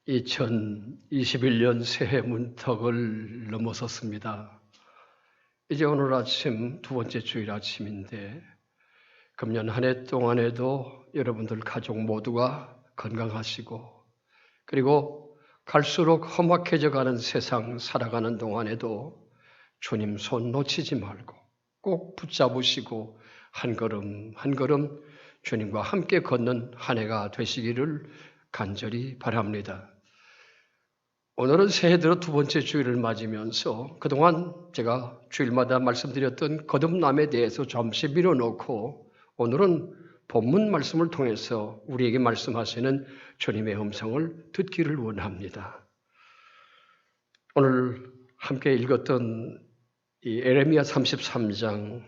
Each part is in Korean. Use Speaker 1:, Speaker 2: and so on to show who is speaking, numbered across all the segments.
Speaker 1: 2021년 새해 문턱을 넘어섰습니다. 이제 오늘 아침 두 번째 주일 아침인데 금년 한 해 동안에도 여러분들 가족 모두가 건강하시고 그리고 갈수록 험악해져 가는 세상 살아가는 동안에도 주님 손 놓치지 말고 꼭 붙잡으시고 한 걸음 한 걸음 주님과 함께 걷는 한 해가 되시기를 간절히 바랍니다. 오늘은 새해 들어 두 번째 주일을 맞으면서 그동안 제가 주일마다 말씀드렸던 거듭남에 대해서 잠시 밀어놓고 오늘은 본문 말씀을 통해서 우리에게 말씀하시는 주님의 음성을 듣기를 원합니다. 오늘 함께 읽었던 이 에레미야 33장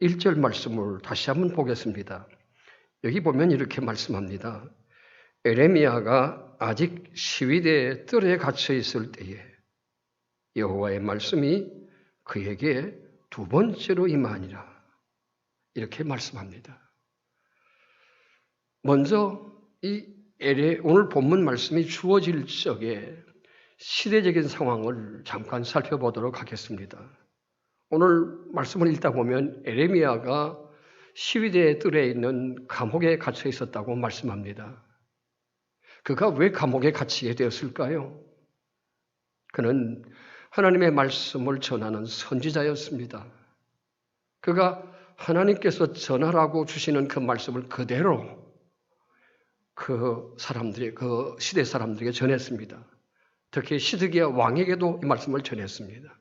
Speaker 1: 1절 말씀을 다시 한번 보겠습니다. 여기 보면 이렇게 말씀합니다. 에레미야가 아직 시위대의 뜰에 갇혀 있을 때에 여호와의 말씀이 그에게 두 번째로 임하니라. 이렇게 말씀합니다. 먼저 오늘 본문 말씀이 주어질 적에 시대적인 상황을 잠깐 살펴보도록 하겠습니다. 오늘 말씀을 읽다 보면 에레미야가 시위대의 뜰에 있는 감옥에 갇혀 있었다고 말씀합니다. 그가 왜 감옥에 갇히게 되었을까요? 그는 하나님의 말씀을 전하는 선지자였습니다. 그가 하나님께서 전하라고 주시는 그 말씀을 그대로 그 시대 사람들에게 전했습니다. 특히 시드기야 왕에게도 이 말씀을 전했습니다.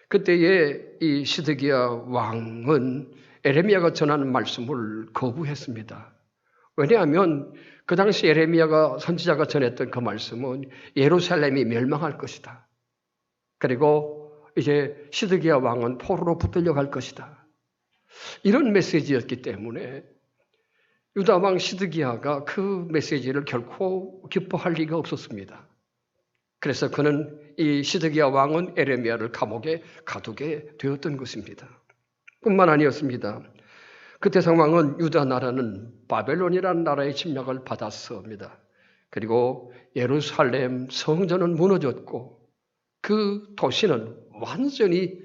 Speaker 1: 그때에 이 시드기야 왕은 에레미야가 전하는 말씀을 거부했습니다. 왜냐하면 그 당시 에레미야가 선지자가 전했던 그 말씀은 예루살렘이 멸망할 것이다. 그리고 이제 시드기야 왕은 포로로 붙들려 갈 것이다. 이런 메시지였기 때문에 유다 왕 시드기야가 그 메시지를 결코 기뻐할 리가 없었습니다. 그래서 그는 이 시드기야 왕은 에레미야를 감옥에 가두게 되었던 것입니다. 뿐만 아니었습니다. 그때 상황은 유다 나라는 바벨론이라는 나라의 침략을 받았습니다. 그리고 예루살렘 성전은 무너졌고 그 도시는 완전히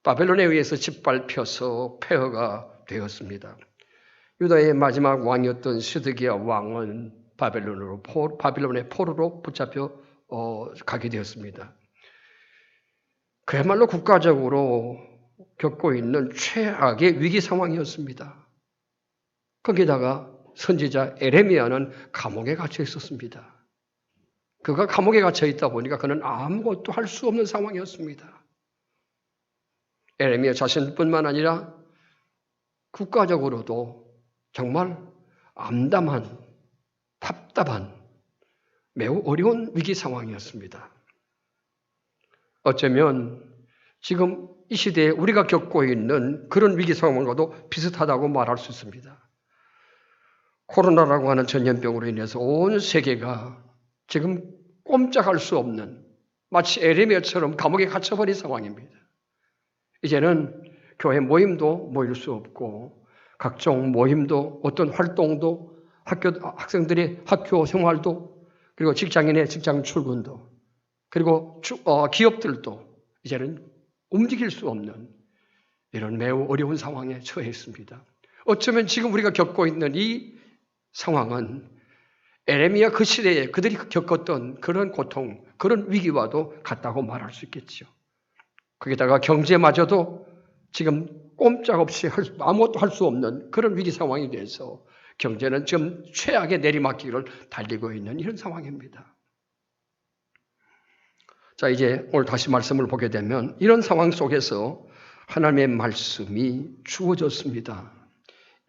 Speaker 1: 바벨론에 의해서 짓밟혀서 폐허가 되었습니다. 유다의 마지막 왕이었던 시드기야 왕은 바벨론의 포로로 붙잡혀 가게 되었습니다. 그야말로 국가적으로 겪고 있는 최악의 위기 상황이었습니다. 거기다가 선지자 에레미야는 감옥에 갇혀 있었습니다. 그가 감옥에 갇혀 있다 보니까 그는 아무것도 할 수 없는 상황이었습니다. 에레미야 자신뿐만 아니라 국가적으로도 정말 암담한, 답답한, 매우 어려운 위기 상황이었습니다. 어쩌면 지금 이 시대에 우리가 겪고 있는 그런 위기 상황과도 비슷하다고 말할 수 있습니다. 코로나라고 하는 전염병으로 인해서 온 세계가 지금 꼼짝할 수 없는 마치 에레미야처럼 감옥에 갇혀버린 상황입니다. 이제는 교회 모임도 모일 수 없고 각종 모임도 어떤 활동도 학생들의 학교 생활도 그리고 직장인의 직장 출근도 그리고 기업들도 이제는 움직일 수 없는 이런 매우 어려운 상황에 처해 있습니다. 어쩌면 지금 우리가 겪고 있는 이 상황은 에레미야 그 시대에 그들이 겪었던 그런 고통, 그런 위기와도 같다고 말할 수 있겠죠. 거기다가 경제마저도 지금 꼼짝없이 아무것도 할 수 없는 그런 위기 상황이 돼서 경제는 지금 최악의 내리막길을 달리고 있는 이런 상황입니다. 자, 이제 오늘 다시 말씀을 보게 되면 이런 상황 속에서 하나님의 말씀이 주어졌습니다.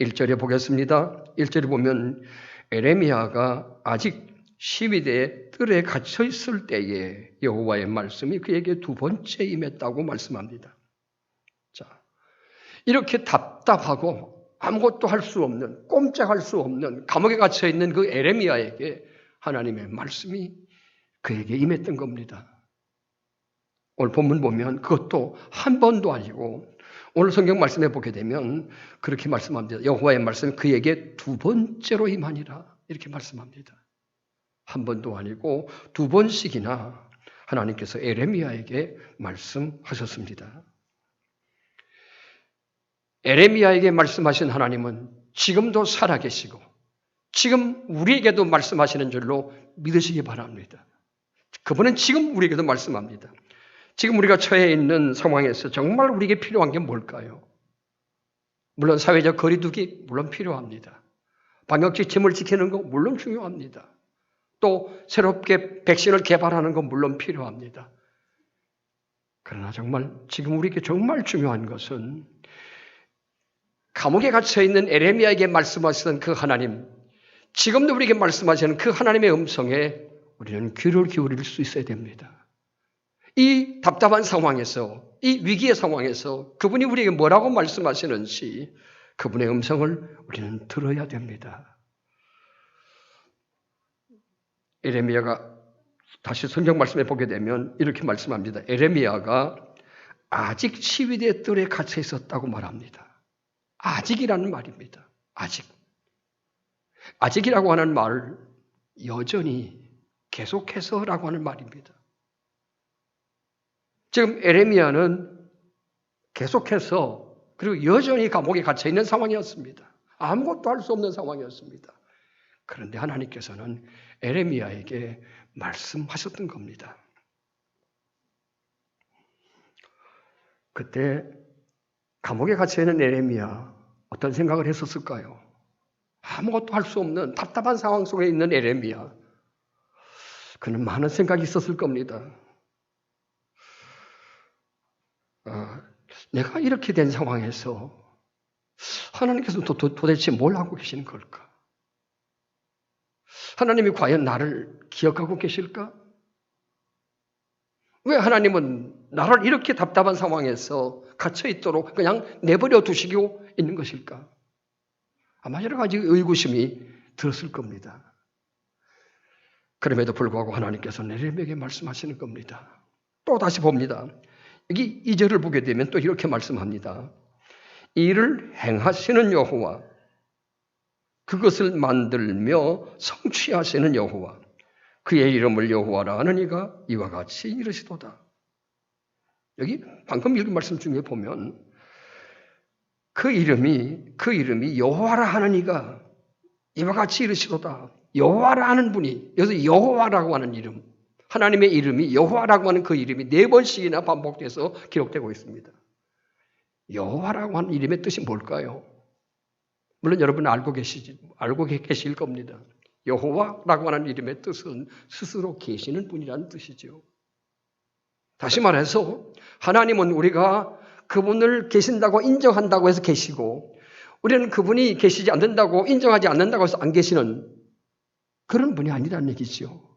Speaker 1: 1절에 보겠습니다. 1절에 보면 에레미야가 아직 시위대의 뜰에 갇혀 있을 때에 여호와의 말씀이 그에게 두 번째 임했다고 말씀합니다. 자, 이렇게 답답하고 아무것도 할 수 없는, 꼼짝할 수 없는 감옥에 갇혀 있는 그 에레미야에게 하나님의 말씀이 그에게 임했던 겁니다. 오늘 본문 보면 그것도 한 번도 아니고 오늘 성경 말씀에 보게 되면 그렇게 말씀합니다. 여호와의 말씀이 그에게 두 번째로 임하니라 이렇게 말씀합니다. 한 번도 아니고 두 번씩이나 하나님께서 에레미야에게 말씀하셨습니다. 에레미야에게 말씀하신 하나님은 지금도 살아계시고 지금 우리에게도 말씀하시는 줄로 믿으시기 바랍니다. 그분은 지금 우리에게도 말씀합니다. 지금 우리가 처해 있는 상황에서 정말 우리에게 필요한 게 뭘까요? 물론 사회적 거리두기 물론 필요합니다. 방역지침을 지키는 거 물론 중요합니다. 또 새롭게 백신을 개발하는 건 물론 필요합니다. 그러나 정말 지금 우리에게 정말 중요한 것은 감옥에 갇혀 있는 에레미야에게 말씀하시던 그 하나님, 지금도 우리에게 말씀하시는 그 하나님의 음성에 우리는 귀를 기울일 수 있어야 됩니다. 이 답답한 상황에서, 이 위기의 상황에서 그분이 우리에게 뭐라고 말씀하시는지 그분의 음성을 우리는 들어야 됩니다. 에레미야가 다시 성경 말씀에 보게 되면 이렇게 말씀합니다. 에레미야가 아직 치위대 뜰에 갇혀 있었다고 말합니다. 아직이라는 말입니다. 아직. 아직이라고 하는 말을 여전히 계속해서라고 하는 말입니다. 지금 에레미야는 계속해서 그리고 여전히 감옥에 갇혀 있는 상황이었습니다. 아무것도 할 수 없는 상황이었습니다. 그런데 하나님께서는 에레미야에게 말씀하셨던 겁니다. 그때 감옥에 갇혀 있는 에레미야 어떤 생각을 했었을까요? 아무것도 할 수 없는 답답한 상황 속에 있는 에레미야. 그는 많은 생각이 있었을 겁니다. 내가 이렇게 된 상황에서 하나님께서 도대체 뭘 하고 계시는 걸까? 하나님이 과연 나를 기억하고 계실까? 왜 하나님은 나를 이렇게 답답한 상황에서 갇혀 있도록 그냥 내버려 두시고 있는 것일까? 아마 여러 가지 의구심이 들었을 겁니다. 그럼에도 불구하고 하나님께서 에레미야에게 말씀하시는 겁니다. 또 다시 봅니다. 여기 2절을 보게 되면 또 이렇게 말씀합니다. 이를 행하시는 여호와, 그것을 만들며 성취하시는 여호와, 그의 이름을 여호와라 하느니가 이와 같이 이르시도다. 여기 방금 읽은 말씀 중에 보면 그 이름이 여호와라 하느니가 이와 같이 이르시도다. 여호와라 하는 분이, 여기서 여호와라고 하는 이름, 하나님의 이름이 여호와라고 하는 그 이름이 4번씩이나 반복돼서 기록되고 있습니다. 여호와라고 하는 이름의 뜻이 뭘까요? 물론 여러분 알고 계실 겁니다. 여호와라고 하는 이름의 뜻은 스스로 계시는 분이라는 뜻이죠. 다시 말해서 하나님은 우리가 그분을 계신다고 인정한다고 해서 계시고 우리는 그분이 계시지 않는다고 인정하지 않는다고 해서 안 계시는 그런 분이 아니라는 얘기죠.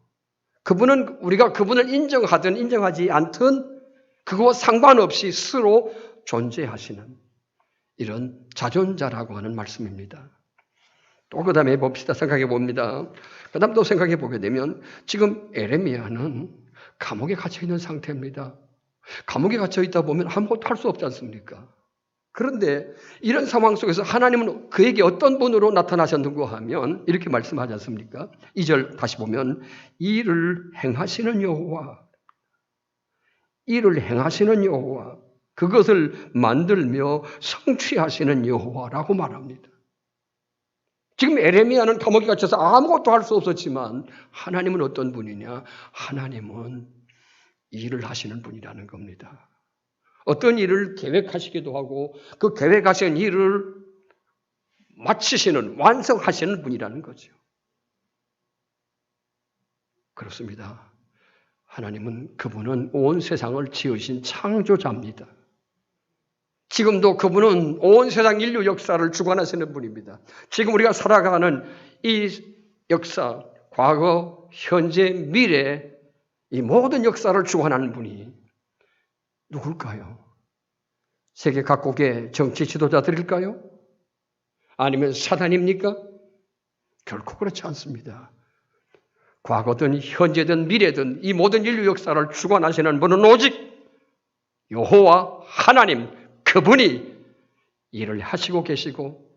Speaker 1: 그분은 우리가 그분을 인정하든 인정하지 않든 그거와 상관없이 스스로 존재하시는 이런 자존자라고 하는 말씀입니다. 또 그 다음에 봅시다. 생각해 봅니다. 그 다음 또 생각해 보게 되면 지금 에레미야는 감옥에 갇혀 있는 상태입니다. 감옥에 갇혀 있다 보면 아무것도 할 수 없지 않습니까? 그런데 이런 상황 속에서 하나님은 그에게 어떤 분으로 나타나셨는가 하면 이렇게 말씀하지 않습니까? 2절 다시 보면 이를 행하시는 여호와, 이를 행하시는 여호와, 그것을 만들며 성취하시는 여호와라고 말합니다. 지금 에레미야는 감옥에 갇혀서 아무것도 할 수 없었지만 하나님은 어떤 분이냐? 하나님은 일을 하시는 분이라는 겁니다. 어떤 일을 계획하시기도 하고 그 계획하신 일을 마치시는, 완성하시는 분이라는 거죠. 그렇습니다. 하나님은 그분은 온 세상을 지으신 창조자입니다. 지금도 그분은 온 세상 인류 역사를 주관하시는 분입니다. 지금 우리가 살아가는 이 역사, 과거, 현재, 미래 이 모든 역사를 주관하는 분이 누굴까요? 세계 각국의 정치 지도자들일까요? 아니면 사단입니까? 결코 그렇지 않습니다. 과거든 현재든 미래든 이 모든 인류 역사를 주관하시는 분은 오직 여호와 하나님, 그분이 일을 하시고 계시고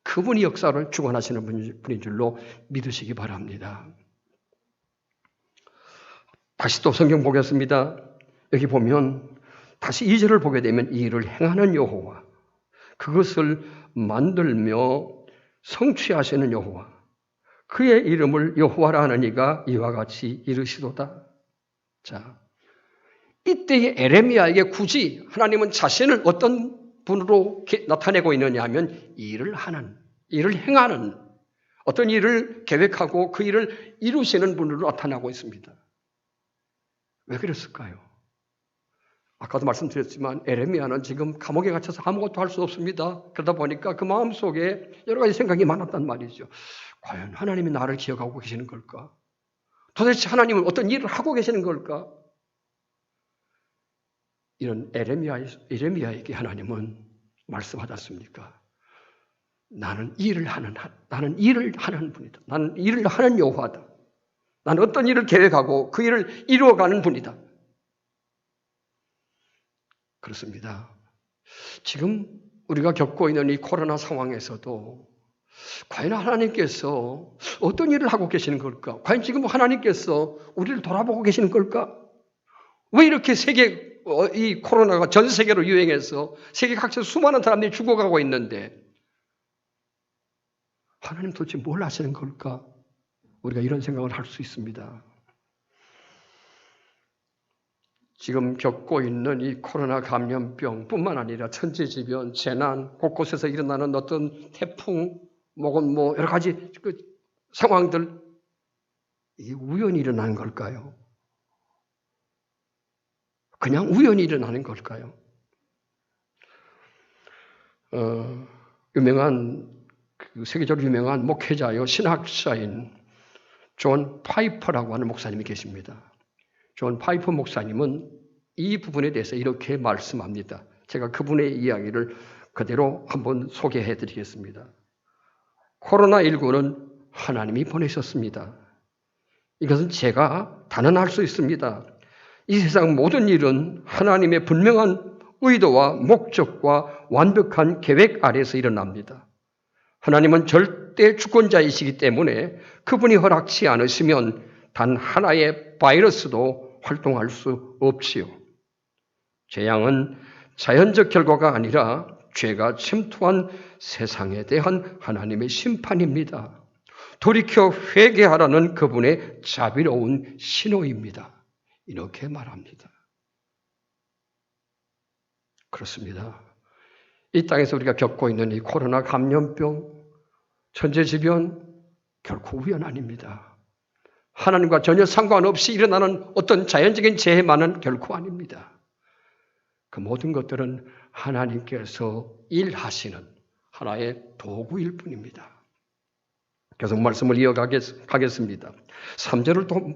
Speaker 1: 그분이 역사를 주관하시는 분인 줄로 믿으시기 바랍니다. 다시 또 성경 보겠습니다. 여기 보면 다시 2절을 보게 되면 이 일을 행하는 여호와, 그것을 만들며 성취하시는 여호와, 그의 이름을 여호와라 하는 이가 이와 같이 이르시도다. 자, 이때의 에레미야에게 굳이 하나님은 자신을 어떤 분으로 나타내고 있느냐 하면 일을 하는, 일을 행하는, 어떤 일을 계획하고 그 일을 이루시는 분으로 나타나고 있습니다. 왜 그랬을까요? 아까도 말씀드렸지만 에레미야는 지금 감옥에 갇혀서 아무것도 할 수 없습니다. 그러다 보니까 그 마음속에 여러 가지 생각이 많았단 말이죠. 과연 하나님이 나를 기억하고 계시는 걸까? 도대체 하나님은 어떤 일을 하고 계시는 걸까? 이런 에레미야에게 하나님은 말씀하지 않습니까? 나는 일을 하는 분이다. 나는 일을 하는 여호와다. 나는 어떤 일을 계획하고 그 일을 이루어가는 분이다. 그렇습니다. 지금 우리가 겪고 있는 이 코로나 상황에서도 과연 하나님께서 어떤 일을 하고 계시는 걸까? 과연 지금 하나님께서 우리를 돌아보고 계시는 걸까? 왜 이렇게 이 코로나가 전 세계로 유행해서 세계 각지에서 수많은 사람들이 죽어가고 있는데 하나님 도대체 뭘 하시는 걸까? 우리가 이런 생각을 할 수 있습니다. 지금 겪고 있는 이 코로나 감염병뿐만 아니라 천재지변, 재난, 곳곳에서 일어나는 어떤 태풍, 혹은 여러 가지 그 상황들, 이게 우연히 일어나는 걸까요? 그냥 우연히 일어나는 걸까요? 세계적으로 유명한 목회자요, 신학자인 존 파이퍼라고 하는 목사님이 계십니다. 존 파이퍼 목사님은 이 부분에 대해서 이렇게 말씀합니다. 제가 그분의 이야기를 그대로 한번 소개해 드리겠습니다. 코로나19는 하나님이 보내셨습니다. 이것은 제가 단언할 수 있습니다. 이 세상 모든 일은 하나님의 분명한 의도와 목적과 완벽한 계획 아래에서 일어납니다. 하나님은 절대 주권자이시기 때문에 그분이 허락치 않으시면 단 하나의 바이러스도 활동할 수 없지요. 재앙은 자연적 결과가 아니라 죄가 침투한 세상에 대한 하나님의 심판입니다. 돌이켜 회개하라는 그분의 자비로운 신호입니다. 이렇게 말합니다. 그렇습니다. 이 땅에서 우리가 겪고 있는 이 코로나 감염병, 천재지변 결코 우연 아닙니다. 하나님과 전혀 상관없이 일어나는 어떤 자연적인 재해만은 결코 아닙니다. 그 모든 것들은 하나님께서 일하시는 하나의 도구일 뿐입니다. 계속 말씀을 이어가겠습니다. 3절을 또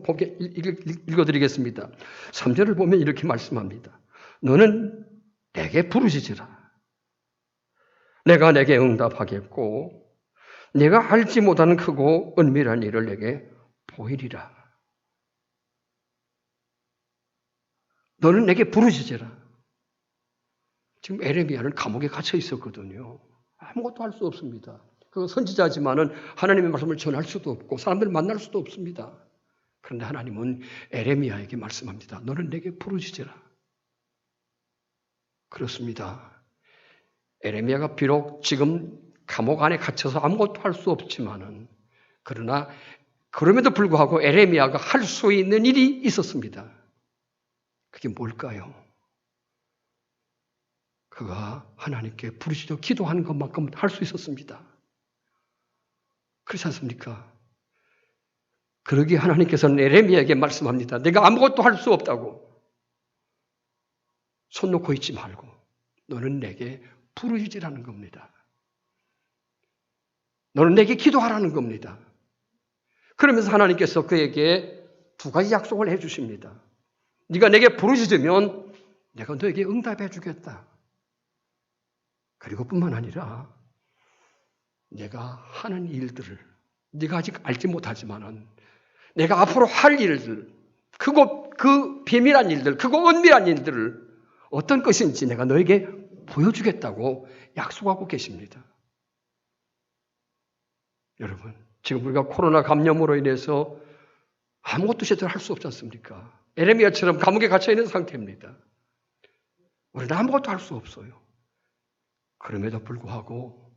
Speaker 1: 읽어드리겠습니다. 3절을 보면 이렇게 말씀합니다. 너는 내게 부르짖으라. 내가 내게 응답하겠고 내가 알지 못하는 크고 은밀한 일을 내게 보이리라. 너는 내게 부르짖으라. 지금 에레미야는 감옥에 갇혀 있었거든요. 아무것도 할 수 없습니다. 그 선지자지만은 하나님의 말씀을 전할 수도 없고 사람들을 만날 수도 없습니다. 그런데 하나님은 에레미야에게 말씀합니다. 너는 내게 부르짖으라. 그렇습니다. 에레미야가 비록 지금 감옥 안에 갇혀서 아무것도 할 수 없지만은 그러나 그럼에도 불구하고 에레미야가 할 수 있는 일이 있었습니다. 그게 뭘까요? 그가 하나님께 부르짖어 기도하는 것만큼 할 수 있었습니다. 그렇지 않습니까? 그러기에 하나님께서는 에레미야에게 말씀합니다. 내가 아무것도 할 수 없다고. 손 놓고 있지 말고 너는 내게 부르짖으라는 겁니다. 너는 내게 기도하라는 겁니다. 그러면서 하나님께서 그에게 두 가지 약속을 해 주십니다. 네가 내게 부르짖으면 내가 너에게 응답해 주겠다. 그리고 뿐만 아니라 내가 하는 일들을 네가 아직 알지 못하지만은 내가 앞으로 할 일들, 그 비밀한 일들, 크고 은밀한 일들을 어떤 것인지 내가 너에게 보여주겠다고 약속하고 계십니다. 여러분, 지금 우리가 코로나 감염으로 인해서 아무것도 제대로 할 수 없지 않습니까? 에레미야처럼 감옥에 갇혀 있는 상태입니다. 우리는 아무것도 할 수 없어요. 그럼에도 불구하고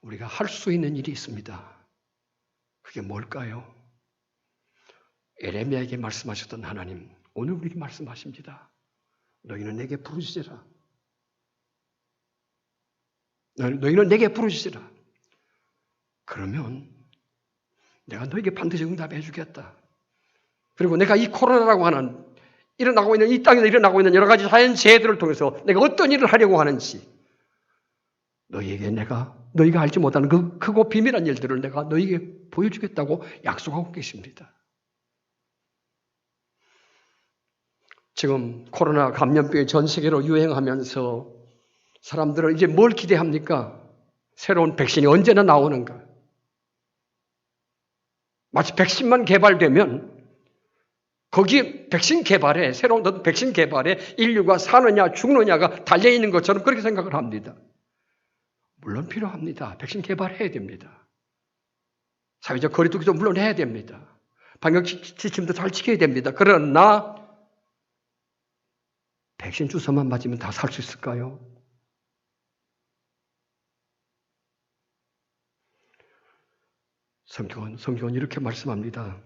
Speaker 1: 우리가 할 수 있는 일이 있습니다. 그게 뭘까요? 에레미야에게 말씀하셨던 하나님, 오늘 우리에게 말씀하십니다. 너희는 내게 부르짖으라. 너희는 내게 부르짖으라. 그러면 내가 너에게 반드시 응답해 주겠다. 그리고 내가 이 코로나라고 하는 일어나고 있는 이 땅에서 일어나고 있는 여러 가지 자연재해들을 통해서 내가 어떤 일을 하려고 하는지 너희에게 너희가 알지 못하는 그 크고 비밀한 일들을 내가 너희에게 보여주겠다고 약속하고 계십니다. 지금 코로나 감염병이 전 세계로 유행하면서 사람들은 이제 뭘 기대합니까? 새로운 백신이 언제나 나오는가? 마치 백신만 개발되면 거기 새로운 백신 개발에 인류가 사느냐 죽느냐가 달려있는 것처럼 그렇게 생각을 합니다. 물론 필요합니다. 백신 개발해야 됩니다. 사회적 거리두기도 물론 해야 됩니다. 방역 지침도 잘 지켜야 됩니다. 그러나 백신 주사만 맞으면 다 살 수 있을까요? 성경은 이렇게 말씀합니다.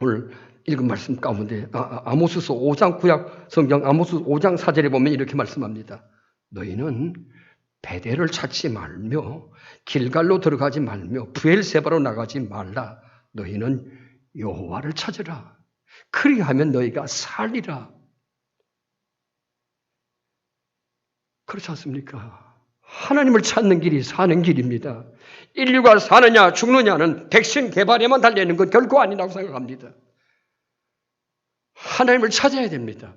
Speaker 1: 오늘 읽은 말씀 가운데 아모스서 5장 구약 성경 아모스 5장 4절에 보면 이렇게 말씀합니다. 너희는 베델을 찾지 말며 길갈로 들어가지 말며 브엘세바로 나가지 말라. 너희는 여호와를 찾으라. 그리하면 너희가 살리라. 그렇지 않습니까? 하나님을 찾는 길이 사는 길입니다. 인류가 사느냐 죽느냐는 백신 개발에만 달려있는 건 결코 아니라고 생각합니다. 하나님을 찾아야 됩니다.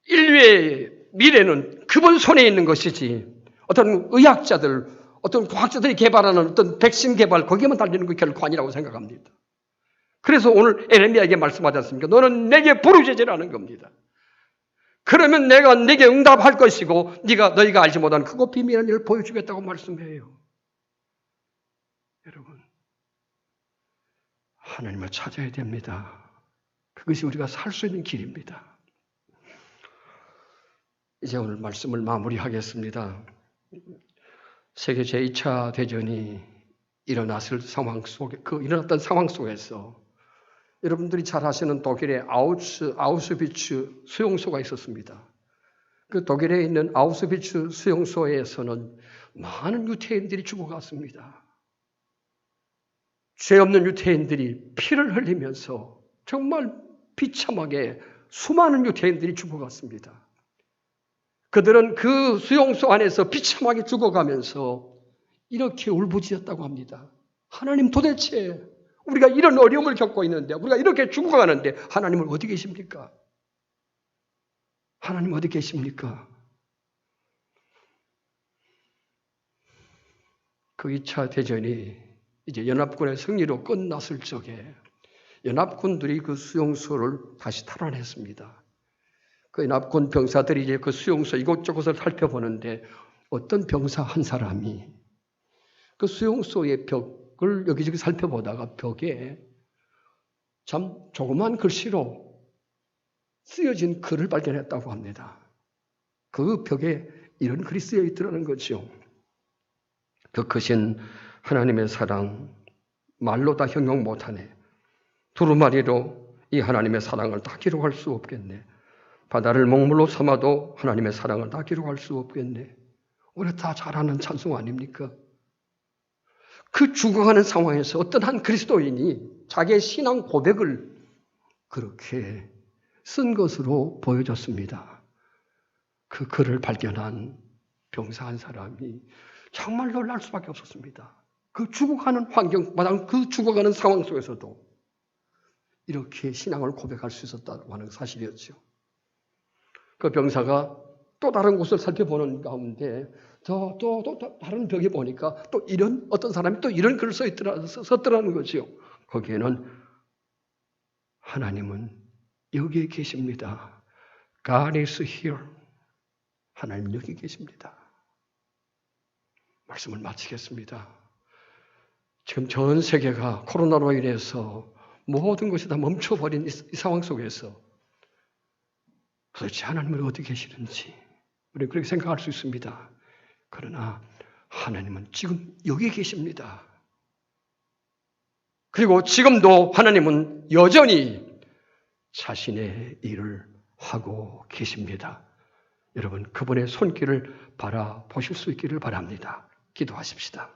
Speaker 1: 인류의 미래는 그분 손에 있는 것이지 어떤 의학자들, 어떤 과학자들이 개발하는 어떤 백신 개발 거기에만 달리는 건 결코 아니라고 생각합니다. 그래서 오늘 에레미야에게 말씀하지 않습니까? 너는 내게 부르짖으라는 겁니다. 그러면 내가 네게 응답할 것이고 너희가 알지 못하는 크고 비밀한 일을 보여주겠다고 말씀해요. 여러분, 하나님을 찾아야 됩니다. 그것이 우리가 살 수 있는 길입니다. 이제 오늘 말씀을 마무리하겠습니다. 세계 제2차 대전이 일어났던 상황 속에서 여러분들이 잘 아시는 독일의 아우슈비츠 수용소가 있었습니다. 그 독일에 있는 아우슈비츠 수용소에서는 많은 유태인들이 죽어갔습니다. 죄 없는 유태인들이 피를 흘리면서 정말 비참하게 수많은 유태인들이 죽어갔습니다. 그들은 그 수용소 안에서 비참하게 죽어가면서 이렇게 울부짖었다고 합니다. 하나님, 도대체 우리가 이런 어려움을 겪고 있는데, 우리가 이렇게 죽어가는데 하나님은 어디 계십니까? 하나님 어디 계십니까? 그 2차 대전이 이제 연합군의 승리로 끝났을 적에 연합군들이 그 수용소를 다시 탈환했습니다. 그 연합군 병사들이 이제 그 수용소 이곳저곳을 살펴보는데 어떤 병사 한 사람이 그 수용소의 벽을 여기저기 살펴보다가 벽에 참 조그만 글씨로 쓰여진 글을 발견했다고 합니다. 그 벽에 이런 글이 쓰여 있더라는 거죠. 그 크신 하나님의 사랑, 말로 다 형용 못하네. 두루마리로 이 하나님의 사랑을 다 기록할 수 없겠네. 바다를 먹물로 삼아도 하나님의 사랑을 다 기록할 수 없겠네. 우리가 다 잘 아는 찬송 아닙니까? 그 죽어가는 상황에서 어떤 한 그리스도인이 자기의 신앙 고백을 그렇게 쓴 것으로 보여졌습니다. 그 글을 발견한 병사 한 사람이 정말 놀랄 수밖에 없었습니다. 그 죽어가는 그 죽어가는 상황 속에서도 이렇게 신앙을 고백할 수 있었다고 하는 사실이었죠. 그 병사가 또 다른 곳을 살펴보는 가운데 또 다른 벽에 보니까 어떤 사람이 또 이런 글을 썼더라는 거죠. 거기에는 하나님은 여기에 계십니다. God is here. 하나님 여기 계십니다. 말씀을 마치겠습니다. 지금 전 세계가 코로나로 인해서 모든 것이 다 멈춰버린 이 상황 속에서 도대체 하나님은 어디 계시는지 우리는 그렇게 생각할 수 있습니다. 그러나 하나님은 지금 여기 계십니다. 그리고 지금도 하나님은 여전히 자신의 일을 하고 계십니다. 여러분, 그분의 손길을 바라보실 수 있기를 바랍니다. 기도하십시다.